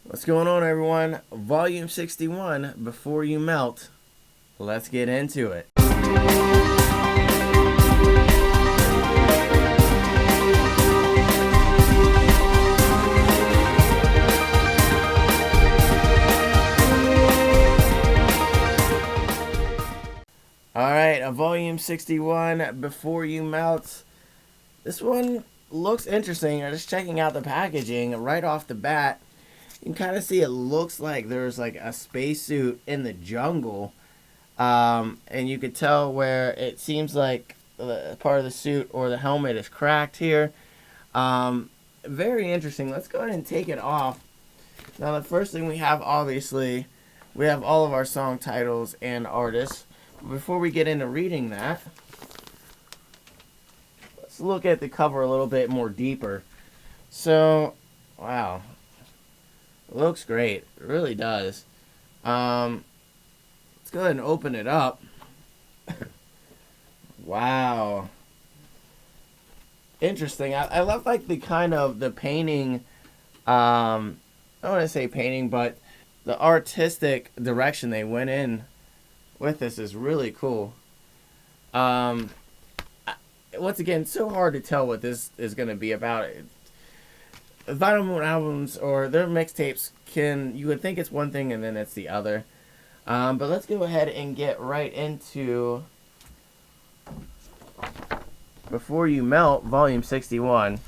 What's going on, everyone? Volume 61, Before You Melt. Let's get into it. Alright, a Volume 61, Before You Melt. This one looks interesting. I'm just checking out the packaging right off the bat. You can kind of see it looks like there's like a spacesuit in the jungle. And you could tell where it seems like part of the suit or the helmet is cracked here. Very interesting. Let's go ahead and take it off. Now, the first thing we have, obviously, we have all of our song titles and artists. Before we get into reading that, let's look at the cover a little bit more deeper. So, wow. It looks great. It really does. Let's go ahead and open it up. Wow. Interesting. I love like the kind of the painting. I don't want to say painting, but the artistic direction they went in with this is really cool. Once again, it's so hard to tell what this is going to be about. Vinyl Moon albums or their mixtapes you would think it's one thing and then it's the other. But let's go ahead and get right into Before You Melt, Volume 61.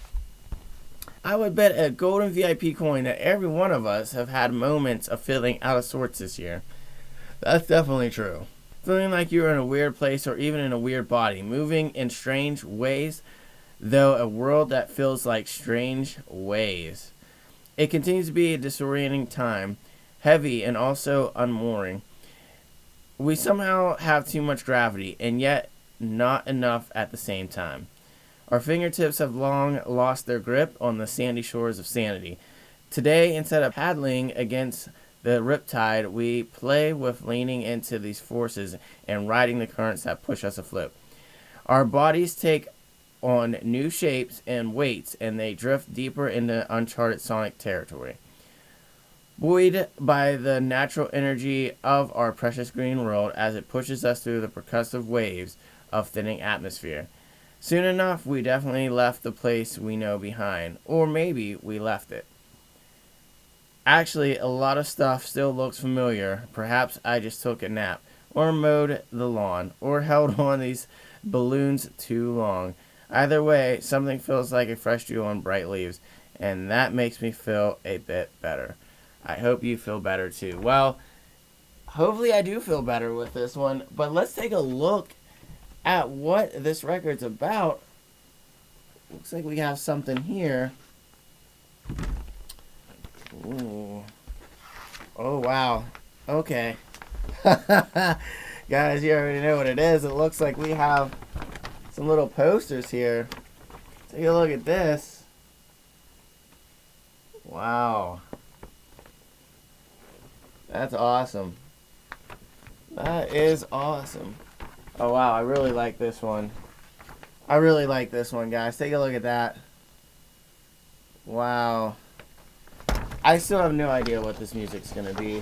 I would bet a golden VIP coin that every one of us have had moments of feeling out of sorts this year. That's definitely true. Feeling like you're in a weird place or even in a weird body, moving in strange ways, though a world that feels like strange ways. It continues to be a disorienting time, heavy and also unmooring. We somehow have too much gravity, and yet not enough at the same time. Our fingertips have long lost their grip on the sandy shores of sanity. Today, instead of paddling against the riptide, we play with leaning into these forces and riding the currents that push us afloat. Our bodies take on new shapes and weights, and they drift deeper into uncharted sonic territory. Buoyed by the natural energy of our precious green world as it pushes us through the percussive waves of thinning atmosphere. Soon enough, we definitely left the place we know behind, or maybe we left it. Actually, a lot of stuff still looks familiar. Perhaps I just took a nap, or mowed the lawn, or held on these balloons too long. Either way, something feels like a fresh dew on bright leaves, and that makes me feel a bit better. I hope you feel better too. Well, hopefully I do feel better with this one, but let's take a look at what this record's about. Looks like we have something here. Ooh. Oh, wow. Okay. Guys, you already know what it is. It looks like we have some little posters here. Take a look at this. Wow. That's awesome. That is awesome. Oh, wow. I really like this one. I really like this one, guys. Take a look at that. Wow. I still have no idea what this music's going to be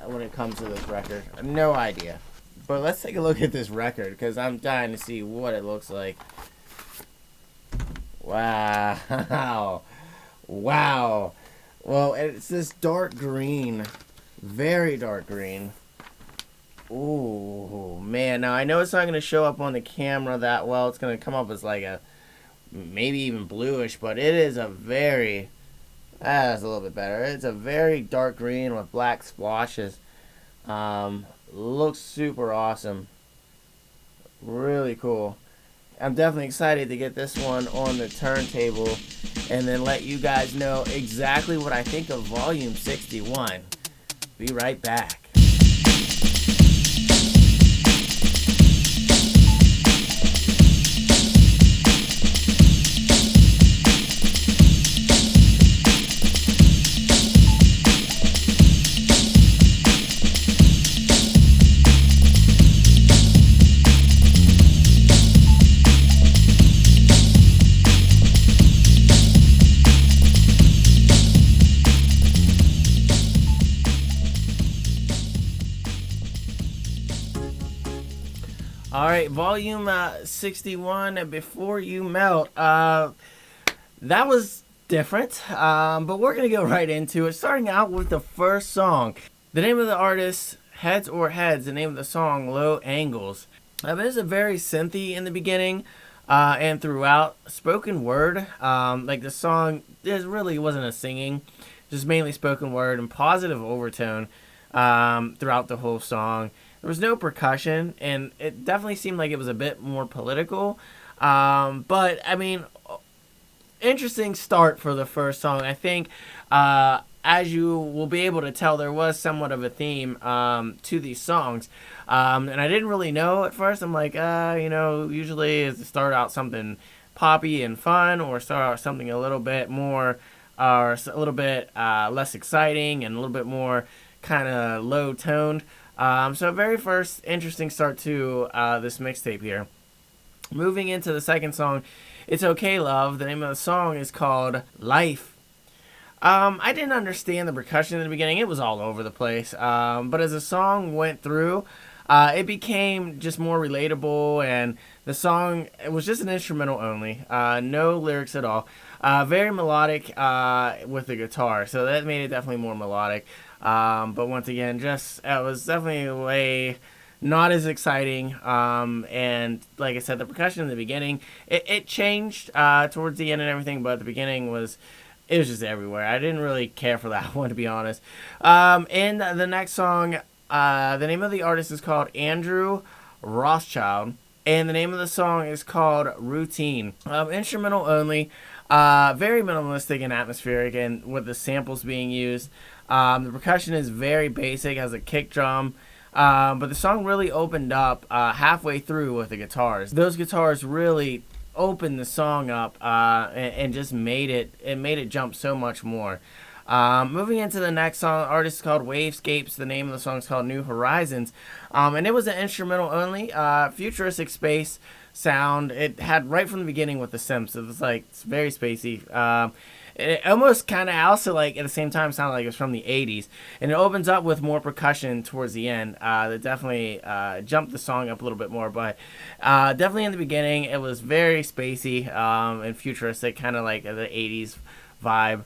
when it comes to this record. No idea. But let's take a look at this record, because I'm dying to see what it looks like. Wow. Wow. Well, it's this dark green. Very dark green. Ooh, man. Now, I know it's not going to show up on the camera that well. It's going to come up as like a maybe even bluish, but it is a very... That's a little bit better. It's a very dark green with black splotches. Looks super awesome. Really cool. I'm definitely excited to get this one on the turntable and then let you guys know exactly what I think of Volume 61. Be right back. All right, volume 61, Before You Melt. That was different, but we're going to go right into it, starting out with the first song. The name of the artist, Heads or Heads, the name of the song, Low Angles. It is a very synthy in the beginning and throughout. Spoken word, like the song, there really wasn't a singing, just mainly spoken word and positive overtone throughout the whole song. There was no percussion, and it definitely seemed like it was a bit more political. But, I mean, interesting start for the first song. I think, as you will be able to tell, there was somewhat of a theme to these songs. And I didn't really know at first. I'm like, usually is to start out something poppy and fun, or start out something a little bit more, or a little bit less exciting and a little bit more kind of low toned. So very first interesting start to this mixtape here. Moving into the second song, It's Okay Love. The name of the song is called Life. I didn't understand the percussion in the beginning. It was all over the place. But as the song went through, it became just more relatable, and the song, it was just an instrumental only. No lyrics at all. Very melodic with the guitar, so that made it definitely more melodic. But once again, it was definitely way not as exciting. And like I said, the percussion in the beginning, it changed towards the end and everything, but the beginning it was just everywhere. I didn't really care for that one, to be honest. In the next song, the name of the artist is called Andrew Rothschild, and the name of the song is called Routine. Instrumental only, very minimalistic and atmospheric, and with the samples being used. The percussion is very basic, has a kick drum, but the song really opened up halfway through with the guitars. Those guitars really opened the song up and just made it jump so much more. Moving into the next song, the artist is called Wavescapes. The name of the song is called New Horizons, and it was an instrumental only, futuristic space sound. It had right from the beginning with the synths. It was like, it's very spacey. It almost kind of also, like, at the same time sounded like it was from the 80s. And it opens up with more percussion towards the end that definitely jumped the song up a little bit more. But definitely in the beginning, it was very spacey and futuristic, kind of like the 80s vibe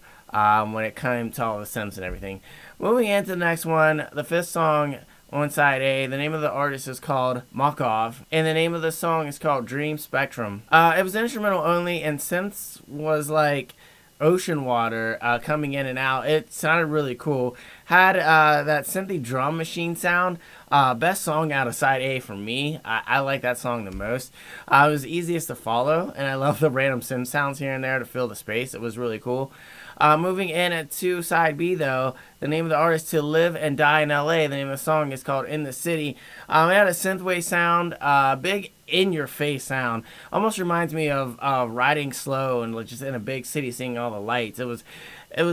when it came to all the synths and everything. Moving into the next one, the fifth song on side A, the name of the artist is called Makov, and the name of the song is called Dream Spectrum. It was instrumental only, and synths was like ocean water coming in and out. It sounded really cool. Had that synthy drum machine sound. Best song out of side A for me. I like that song the most. It was easiest to follow, and I love the random synth sounds here and there to fill the space. It was really cool. Moving in to side B, though, the name of the artist, To Live and Die in LA. The name of the song is called In the City. It had a synthwave sound, big in-your-face sound. Almost reminds me of riding slow and just in a big city seeing all the lights. It was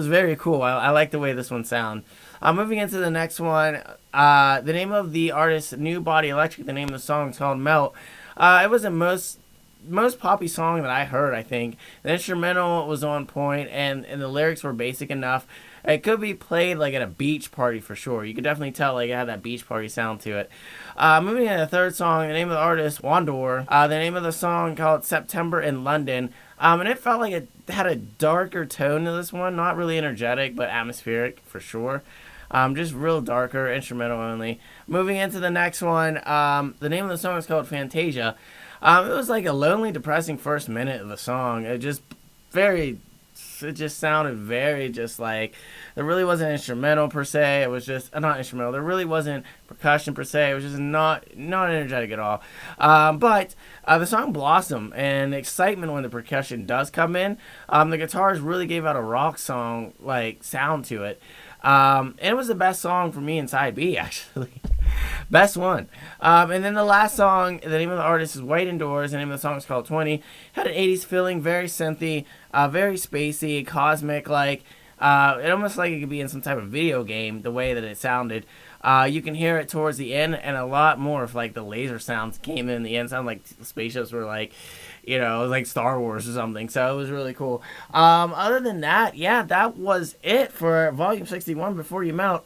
very cool. I like the way this one sounds. Moving into the next one, the name of the artist, New Body Electric. The name of the song is called Melt. It was the most poppy song that I heard, I think. The instrumental was on point, and the lyrics were basic enough. It could be played like at a beach party for sure. You could definitely tell like it had that beach party sound to it. Moving into the third song, the name of the artist, Wandor. The name of the song called September in London. And it felt like it had a darker tone to this one. Not really energetic, but atmospheric for sure. Just real darker, instrumental only. Moving into the next one, the name of the song is called Fantasia. It was like a lonely, depressing first minute of the song. It just sounded very just like, there really wasn't instrumental per se. It was just, not instrumental, there really wasn't percussion per se. It was just not energetic at all. But the song blossomed, and excitement when the percussion does come in. The guitars really gave out a rock song like sound to it. And it was the best song for me in side B, actually. Best one. And then the last song, the name of the artist is White Indoors. The name of the song is called 20. Had an 80s feeling, very synthy, very spacey, cosmic, like, it almost like it could be in some type of video game, the way that it sounded. You can hear it towards the end, and a lot more of like the laser sounds came in the end. Sounded like spaceships were like, like Star Wars or something. So it was really cool. Other than that, yeah, that was it for Volume 61, Before You Melt.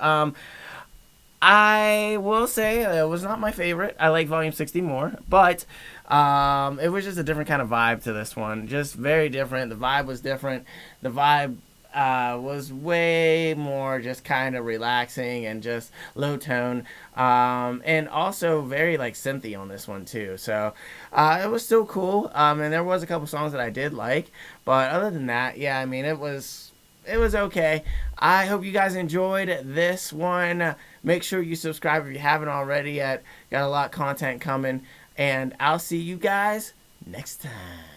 I will say it was not my favorite. I like Volume 60 more, but it was just a different kind of vibe to this one. Just very different. The vibe was different. The vibe was way more just kind of relaxing and just low tone, and also very like synthy on this one too. So it was still cool, and there was a couple songs that I did like, but other than that, yeah, I mean it was okay. I hope you guys enjoyed this one. Make sure you subscribe if you haven't already yet. Got a lot of content coming, and I'll see you guys next time.